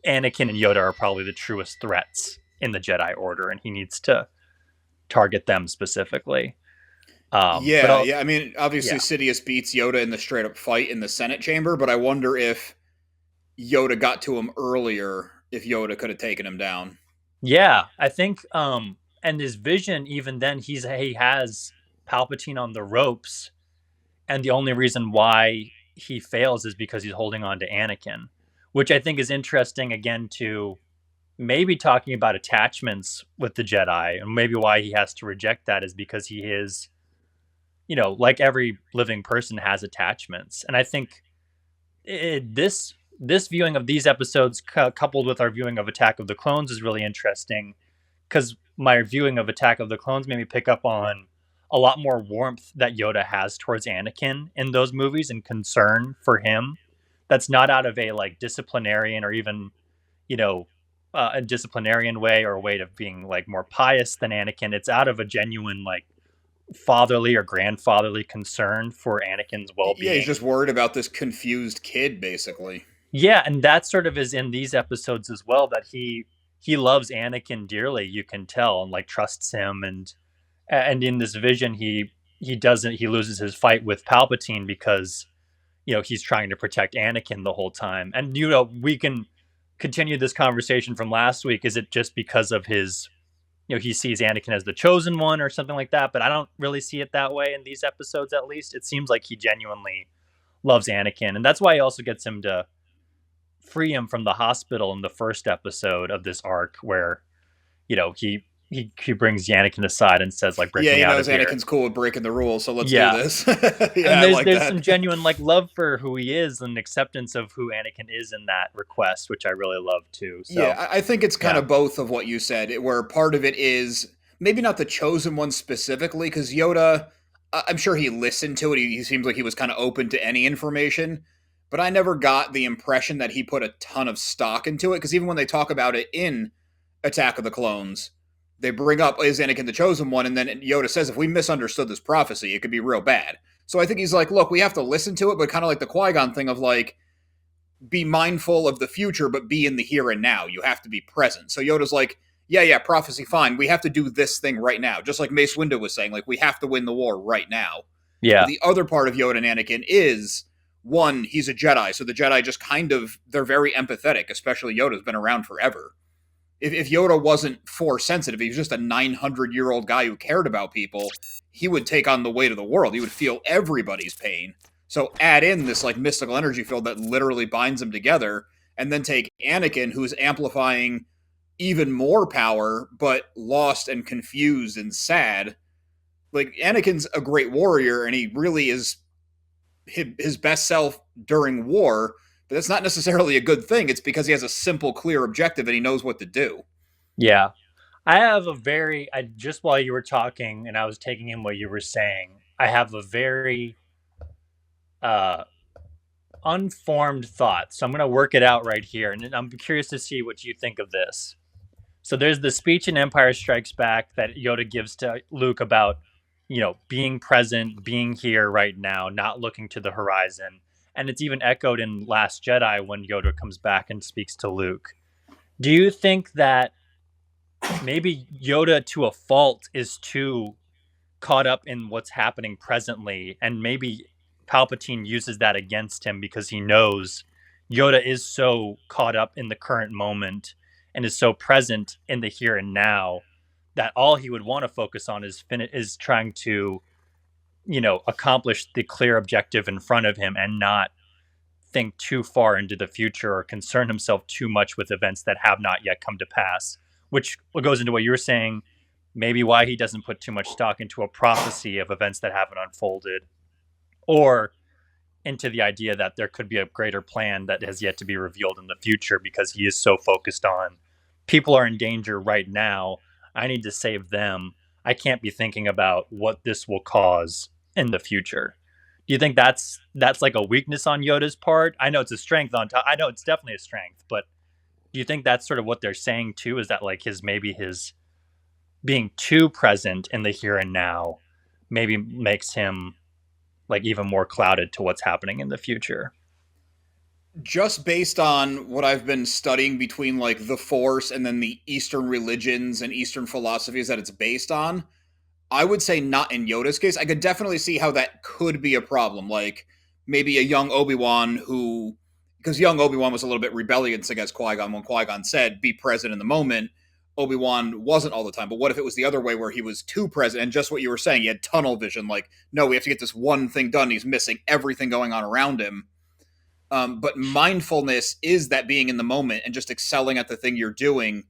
Anakin and Yoda are probably the truest threats in the Jedi Order, and he needs to target them specifically. But Yeah, I'll, yeah. I mean, obviously, yeah, Sidious beats Yoda in the straight up fight in the Senate chamber, but I wonder if Yoda got to him earlier, if Yoda could have taken him down. yeah, I think, and his vision, even then, he has Palpatine on the ropes, and the only reason why he fails is because he's holding on to Anakin, which I think is interesting. Again, to maybe talking about attachments with the Jedi, and maybe why he has to reject that is because he is, like every living person has attachments, and I think this viewing of these episodes, coupled with our viewing of Attack of the Clones, is really interesting because my viewing of Attack of the Clones made me pick up on a lot more warmth that Yoda has towards Anakin in those movies and concern for him. That's not out of a like disciplinarian or even you know a disciplinarian way or a way of being like more pious than Anakin. It's out of a genuine like fatherly or grandfatherly concern for Anakin's Yeah, he's well-being. just worried about this confused kid, basically. Yeah, and that sort of is in these episodes as well, that he loves Anakin dearly, you can tell, and like trusts him, and in this vision he loses his fight with Palpatine because he's trying to protect Anakin the whole time. And we can continue this conversation from last week. Is it just because of his he sees Anakin as the chosen one or something like that? But I don't really see it that way in these episodes. At least it seems like he genuinely loves Anakin, and that's why he also gets him to free him from the hospital in the first episode of this arc, where he brings Anakin aside and says like, "Break Yeah, me he out knows of here." Anakin's cool with breaking the rules, so let's do Yeah, this. Yeah, and I there's like there's that. some genuine like love for who he is and acceptance of who Anakin is in that request, which I really love too. So Yeah, I think it's kind yeah, of both of what you said, where part of it is maybe not the chosen one specifically, because Yoda, I'm sure he listened to it. He seems like he was kind of open to any information, but I never got the impression that he put a ton of stock into it, because even when they talk about it in Attack of the Clones, they bring up, is Anakin the chosen one? And then Yoda says, if we misunderstood this prophecy, it could be real bad. So I think he's like, look, we have to listen to it, but kind of like the Qui-Gon thing of like, be mindful of the future, but be in the here and now. You have to be present. So Yoda's like, yeah, prophecy, fine. We have to do this thing right now. Just like Mace Windu was saying, like, we have to win the war right now. But yeah, the other part of Yoda and Anakin is one, he's a Jedi. So the Jedi just kind of, they're very empathetic, especially Yoda's been around forever. If Yoda wasn't Force sensitive, he was just a 900-year-old guy who cared about people, he would take on the weight of the world. He would feel everybody's pain. So add in this like mystical energy field that literally binds them together, and then take Anakin, who's amplifying even more power, but lost and confused and sad. Like Anakin's a great warrior, and he really is his best self during war. But that's not necessarily a good thing. It's because he has a simple, clear objective, and he knows what to do. yeah. I just while you were talking and I was taking in what you were saying, I have a very uh unformed thought. So I'm going to work it out right here, and I'm curious to see what you think of this. So there's the speech in Empire Strikes Back that Yoda gives to Luke about, being present, being here right now, not looking to the horizon. And it's even echoed in Last Jedi when Yoda comes back and speaks to Luke. Do you think that maybe Yoda, to a fault, is too caught up in what's happening presently, and maybe Palpatine uses that against him because he knows Yoda is so caught up in the current moment and is so present in the here and now that all he would want to focus on is trying to accomplish the clear objective in front of him and not think too far into the future or concern himself too much with events that have not yet come to pass, which goes into what you're saying, maybe why he doesn't put too much stock into a prophecy of events that haven't unfolded, or into the idea that there could be a greater plan that has yet to be revealed in the future because he is so focused on people are in danger right now. I need to save them. I can't be thinking about what this will cause in the future. Do you think that's like a weakness on Yoda's part? I know it's a strength on top. I know it's definitely a strength, but do you think that's sort of what they're saying too? Is that like his being too present in the here and now maybe makes him like even more clouded to what's happening in the future? Just based on what I've been studying between like the Force and then the Eastern religions and Eastern philosophies that it's based on, I would say not in Yoda's case. I could definitely see how that could be a problem. Like maybe a young Obi-Wan who, because young Obi-Wan was a little bit rebellious against Qui-Gon when Qui-Gon said, be present in the moment. Obi-Wan wasn't all the time. But what if it was the other way where he was too present? And just what you were saying, he had tunnel vision. Like, no, we have to get this one thing done. He's missing everything going on around him. But mindfulness is that being in the moment and just excelling at the thing you're doing.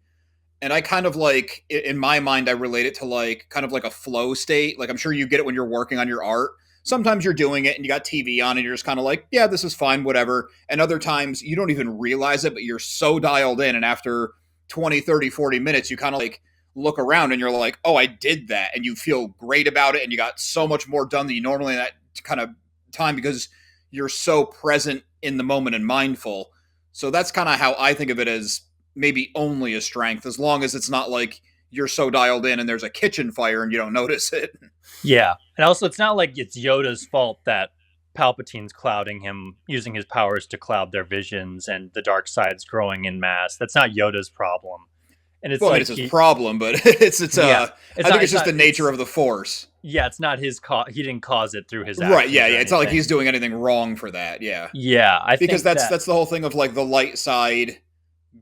And I kind of like, in my mind, I relate it to like kind of like a flow state. Like I'm sure you get it when you're working on your art. Sometimes you're doing it and you got TV on and you're just kind of like, yeah, this is fine, whatever. And other times you don't even realize it, but you're so dialed in. And after 20, 30, 40 minutes, you kind of like look around and you're like, oh, I did that. And you feel great about it. And you got so much more done than you normally in that kind of time because you're so present in the moment and mindful. So that's kind of how I think of it as maybe only a strength, as long as it's not like you're so dialed in and there's a kitchen fire and you don't notice it. Yeah. And also, it's not like it's Yoda's fault that Palpatine's clouding him, using his powers to cloud their visions, and the dark side's growing in mass. That's not Yoda's problem. And it's Well, I mean, like it's his problem, but it's yeah, I think it's just the nature of the Force. yeah, it's not his he didn't cause it through his Right? actions Yeah, or yeah. It's not like anything. he's doing anything wrong for that. Yeah, Yeah, I because think that that's the whole thing of like the light side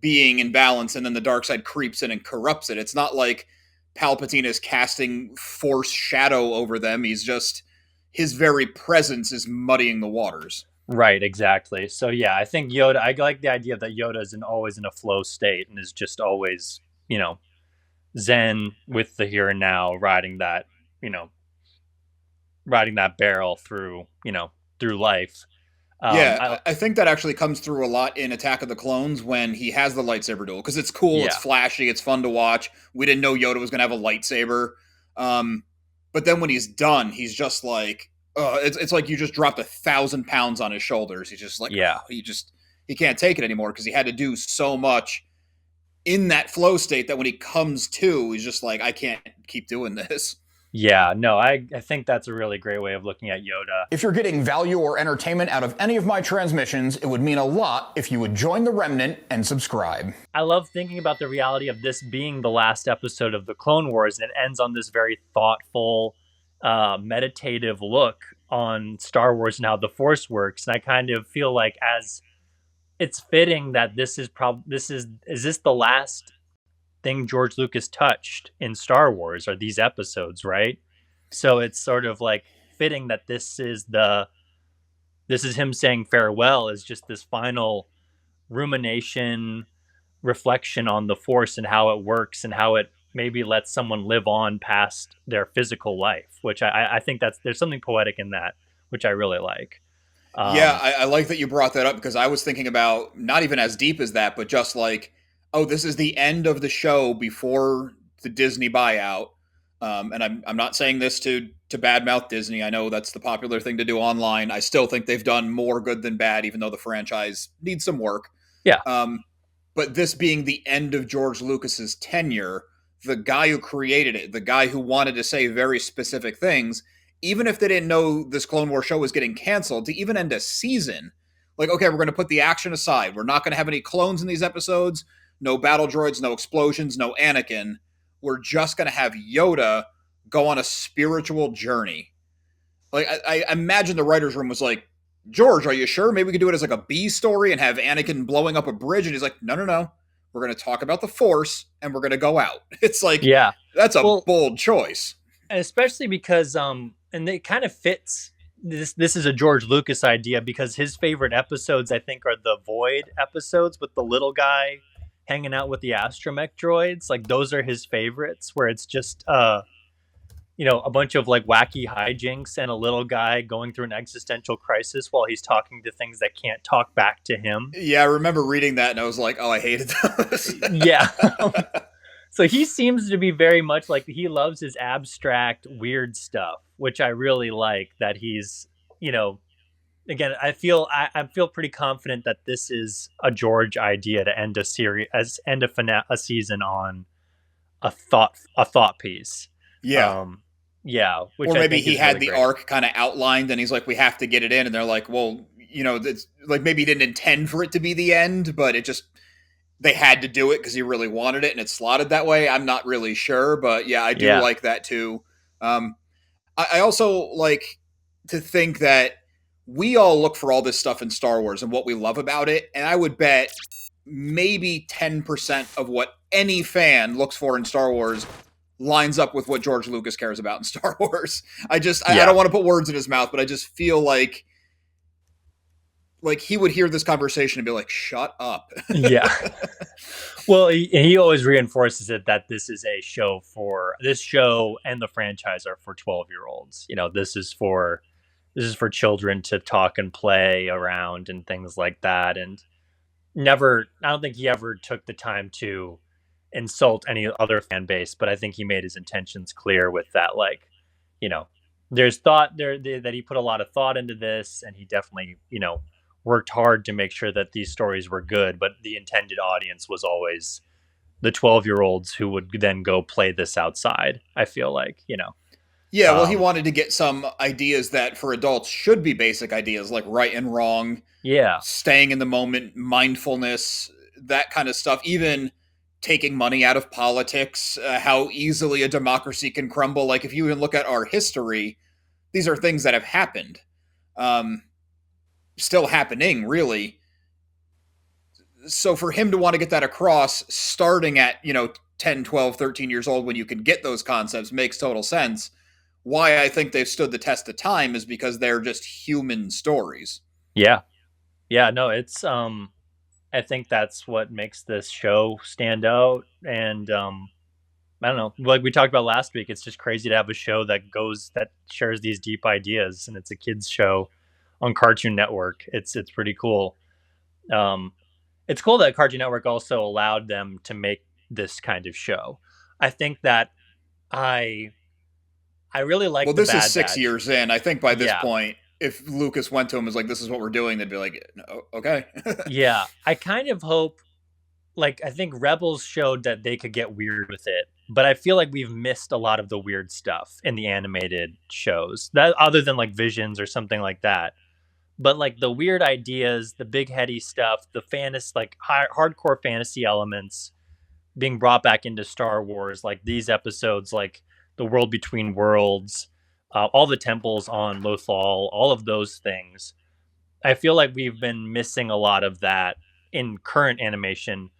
being in balance, and then the dark side creeps in and corrupts it. It's not like Palpatine is casting Force shadow over them. He's just his very presence is muddying the waters. right, exactly. So yeah, I think Yoda. I like the idea that Yoda is always in a flow state and is just always, zen with the here and now, you know, riding that barrel through, through life. Yeah, I I think that actually comes through a lot in Attack of the Clones when he has the lightsaber duel because it's cool, it's Yeah, flashy, it's fun to watch. We didn't know Yoda was going to have a lightsaber, um, but then when he's done, he's just like, it's like you just dropped 1,000 pounds on his shoulders. He's just like, yeah. he can't take it anymore because he had to do so much in that flow state that when he comes to, he's just like, I can't keep doing this. Yeah, no, I think that's a really great way of looking at Yoda. If you're getting value or entertainment out of any of my transmissions, it would mean a lot if you would join the Remnant and subscribe. I love thinking about the reality of this being the last episode of the Clone Wars, and it ends on this very thoughtful, meditative look on Star Wars and how the Force works. And I kind of feel like as it's fitting that is this the last thing George Lucas touched in Star Wars are these episodes, right? So it's sort of like fitting that this is him saying farewell, is just this final rumination, reflection on the Force and how it works and how it maybe lets someone live on past their physical life, which I think there's something poetic in that, which I really like. Yeah, Um, I like that you brought that up because I was thinking about not even as deep as that, but just like, oh, this is the end of the show before the Disney buyout. And I'm not saying this to badmouth Disney. I know that's the popular thing to do online. I still think they've done more good than bad, even though the franchise needs some work. yeah, Um, but this being the end of George Lucas's tenure, the guy who created it, the guy who wanted to say very specific things, even if they didn't know this Clone Wars show was getting canceled, to even end a season, like, okay, we're going to put the action aside. We're not going to have any clones in these episodes, no battle droids, no explosions, no Anakin. We're just going to have Yoda go on a spiritual journey. Like, I imagine the writer's room was like, George, are you sure? Maybe we could do it as like a B story and have Anakin blowing up a bridge. And he's like, no, no, no. We're going to talk about the Force and we're going to go out. It's like, yeah. that's a Well, bold choice. and especially because and it kind of fits. This is a George Lucas idea because his favorite episodes, I think, are the Void episodes with the little guy hanging out with the astromech droids. Like those are his favorites, where it's just a bunch of like wacky hijinks and a little guy going through an existential crisis while he's talking to things that can't talk back to him. Yeah, I remember reading that and I was like, oh, I hated those. Yeah. So he seems to be very much like he loves his abstract, weird stuff, which I really like. That he's, again, I feel pretty confident that this is a George idea to end a series, as end a season on a thought piece. Yeah. Yeah, which Or I maybe think he is had really the great. arc kind of outlined and he's like, we have to get it in. And they're like, well, that's like maybe he didn't intend for it to be the end, but it just they had to do it because he really wanted it, and it's slotted that way. I'm not really sure, but yeah, I do Yeah. like that too. Um, I also like to think that we all look for all this stuff in Star Wars and what we love about it, and I would bet maybe 10% of what any fan looks for in Star Wars lines up with what George Lucas cares about in Star Wars. I Yeah. don't want to put words in his mouth, but I just feel like he would hear this conversation and be like, "Shut up." Yeah. Well, he always reinforces it that this show and the franchise are for 12-year-olds. This is for children to talk and play around and things like that. And I don't think he ever took the time to insult any other fan base, but I think he made his intentions clear with that. Like, you know, there's thought that he put a lot of thought into this, and he definitely, worked hard to make sure that these stories were good, but the intended audience was always the 12-year-olds who would then go play this outside. I feel like. Yeah, well, he Um, wanted to get some ideas that for adults should be basic ideas like right and wrong, yeah, staying in the moment, mindfulness, that kind of stuff. Even taking money out of politics, how easily a democracy can crumble. Like if you even look at our history, these are things that have happened, um, still happening, really. So for him to want to get that across, starting at 10, 12, 13 years old when you can get those concepts makes total sense. Why I think they've stood the test of time is because they're just human stories. yeah, yeah. No, it's I think that's what makes this show stand out. And I don't know, like we talked about last week, it's just crazy to have a show that shares these deep ideas, and it's a kids show on Cartoon Network. It's pretty cool. Um, it's cool that Cartoon Network also allowed them to make this kind of show. I think that I I really like Well, the this is Bad 6 years Batch. in. I think by this Yeah, point, if Lucas went to him and was like, "This is what we're doing," they'd be like, "Oh, okay." yeah. I kind of hope, like, I think Rebels showed that they could get weird with it, but I feel like we've missed a lot of the weird stuff in the animated shows, that other than like Visions or something like that. But like the weird ideas, the big heady stuff, the fantasy, like hardcore fantasy elements being brought back into Star Wars, like these episodes, like the World Between Worlds, all the temples on Lothal, all of those things. I feel like we've been missing a lot of that in current animation,